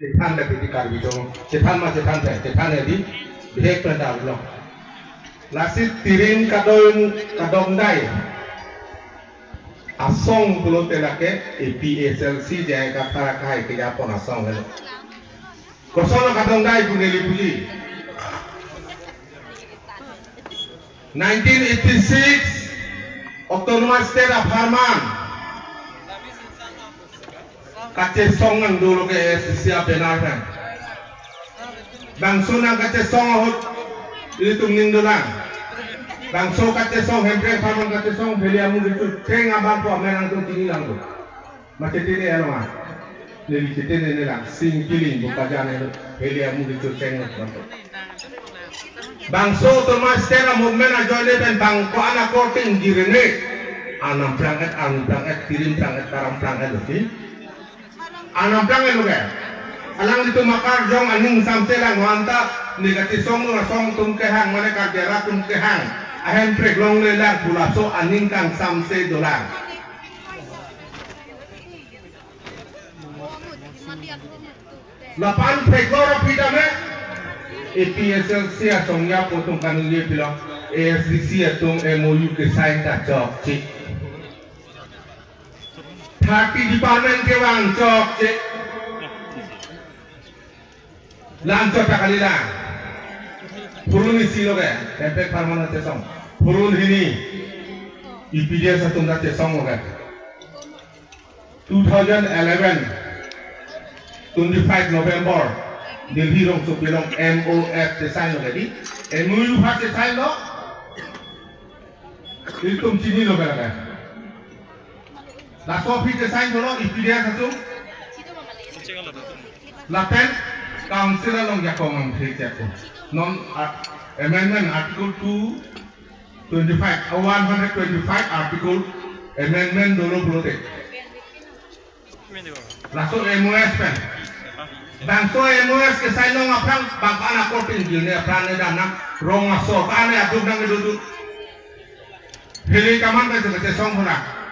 Cetan dari di karbidong, cetan di behek pada ulok. Lasit tirim kadong dai, asong pulau telake APSLC jaya kata kai kerja pon asong helo. Kosono kadong dai puneli puji. 1986 Autonomous State of Harman. Kace songan dulu ke siap benar kan. Bangso nang kace song hot itu nindulan. Bangso kace song hempreng farman kace song beliamu itu teng abang ko menang tu tinggi lang tu. Macam ini ya lama. Jadi kita ni lang sing killing buka jane beliamu itu teng tu. Bangso Autonomous State of Movement ajoile ben bangko anak korting direne. Anam planget kirim planget karam planget tu. Anam planget lu kan. Alang itu makar jong aning samselang wanta negati song lu song tum kehang mana karjara tum kehang ahem prek long le lang pulaso aning kang samse dolang. Lapan prek loro pidame APSLC asongnya potong kanuye bilang ASDC atung MOU ke sign tak job cik. 30 department ke wang job cik. Lanjut tak kali lah. Purun isi lo kan, efek permanen cesong. Purun ini, IPDS satu nggak cesong lo kan. 2011, 25 November, Delhi rong supilong MOF design lo jadi. MOU pas design lo, itu cini lo kan. Last copy design lo, IPDS satu. Laten. Council along Yakong non amendment article 225 125 article amendment dulu protek. Langsung MOS pen. Bangso MOS ke saya nong apang bangka anak korting jilnya prane dana rong aso kane abdul nang duduk. Heli kaman ke song hona.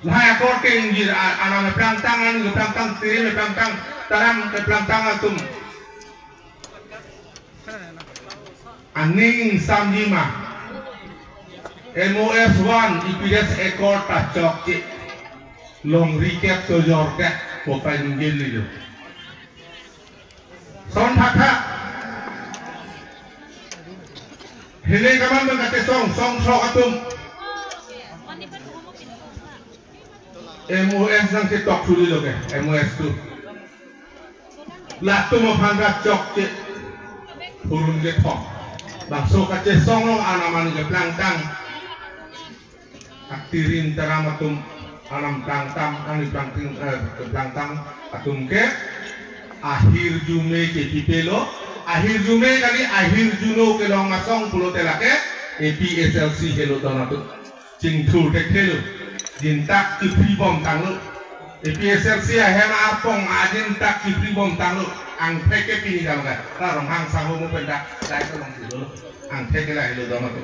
Lahaya korting jil anak perang tangan tirim perang tang taram ke pelantang atum aning samjima MOS 1 IPDS ekor tacok cik long recap to jorga popai nunggil itu son haka hele kaman mengkate song sok atum MOS nang ketok suli lo ke MOS tu Latu mo pangkat jok cik Purun ke thong Bangso kace songlong anaman ke plangtang Aktirin teramatum Anam plangtang Ani plangtang Atum ke Akhir jume ke pipelo Akhir jume kali Akhir juno ke long asong Pulo telake APSLC helo donatuk Cing tur tek helo Jintak kipri bom tanglo APSLC ahem apong ajin tak kipri bom tanglo ang teke pini dalam kan larong hang sahu mo pendak dai ko long dulu ang teke la hilo dama to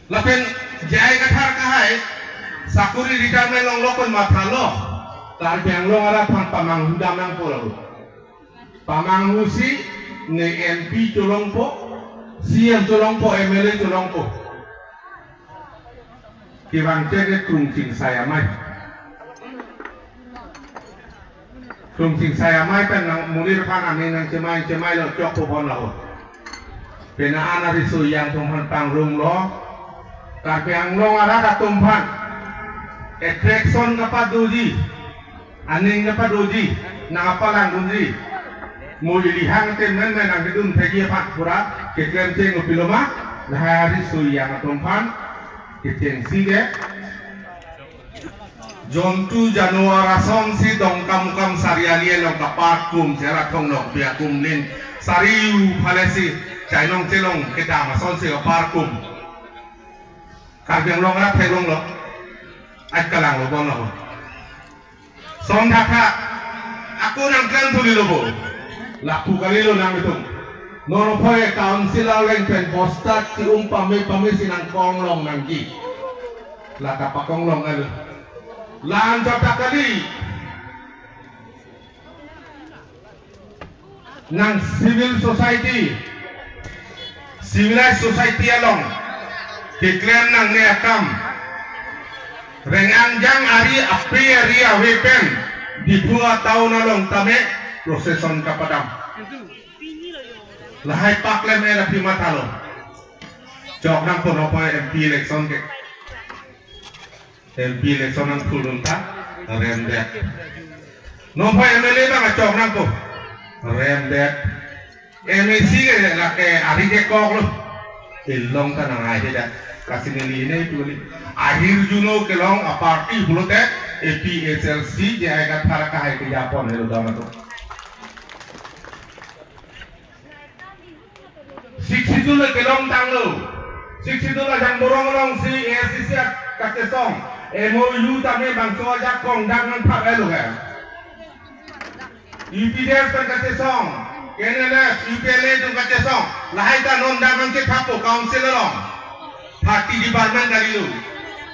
lapen jai kathar kahai sakuri retirement long lokon mathalo tar biang long ara phan pamang hudamang polo pamang husi ne MP Cholongpo CM Cholongpo MLA Cholongpo Kiwang cek krungcing saya mai. Krungcing saya mai pen nang mulir pan ane nang cemai lo cok popon lo. Pena ana risu yang tumpan pangrung lo. Karpe ang lo ara katumpan. Attraction ngapa doji. Aning ngapa doji. Nangapa lang doji. Muli lihang temen nang gedung tegi pak pura. Keklem ceng upiloma. Lahari risu yang tumpan. Kitchen sige jontu januara som si dongkam sariali long kapakum serakong long biakum lin sariu palesi chainong celong kita mason si kapakum kagyang long ra pelong lo at kalang lo bon lo som dhaka aku nang kan tuli lo bo laku kali lo nang itu Nono poe council aweng pen postat si pame sinang konglong nangki. Laka pakong long alo. Lan jota kali nang civil society civilized society along declare nang neakam renganjang ari api area wepen di 2 tahun along tame proseson kapadam lahai paklem era primatalo jok nang ponopo MP election ke MP election nang kulunta remdet nopo MLA bang jok nang po remdet MLC ke la ke ari ke kok lo ilong tanang ai dah kasih nili ini tu ni akhir Juno kelong a party bulote APHLC dia akan tarak hai ke Japon itu dah tu 60 tu le kelong tang lo 60 tu la jang borong long si ACC kat song MOU tame bangso aja kong dang nang phak ai lo kan UPDS kat song KNLF UPLA tu kat song lahai ta non dang nang ke thapo council long party department kali lo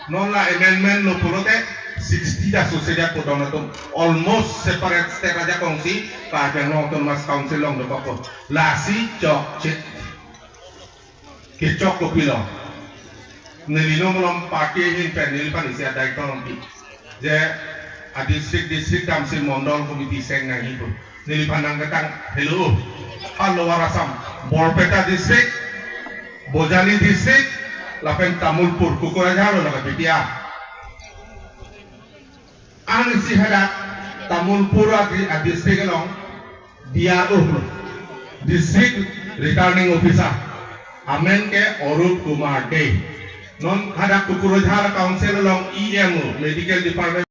non la amendment lo pulote 60 dah sosial ko dong tu almost separate state aja kongsi pa jang autonomous council long do ko la si chok chit ke chok ko pilo nelino molom party hin pen nil pan isi ada ikon pi je a district council mondol committee seng nang itu nil pandang ketang hello halo warasam Borpeta district Bojali district lapen Tamulpur Kukurajalo la pitia ang si hada Tamulpur a district long DRO district returning officer amen ke Orup Kumar Dey non hada Kukurajalo council long EMO medical department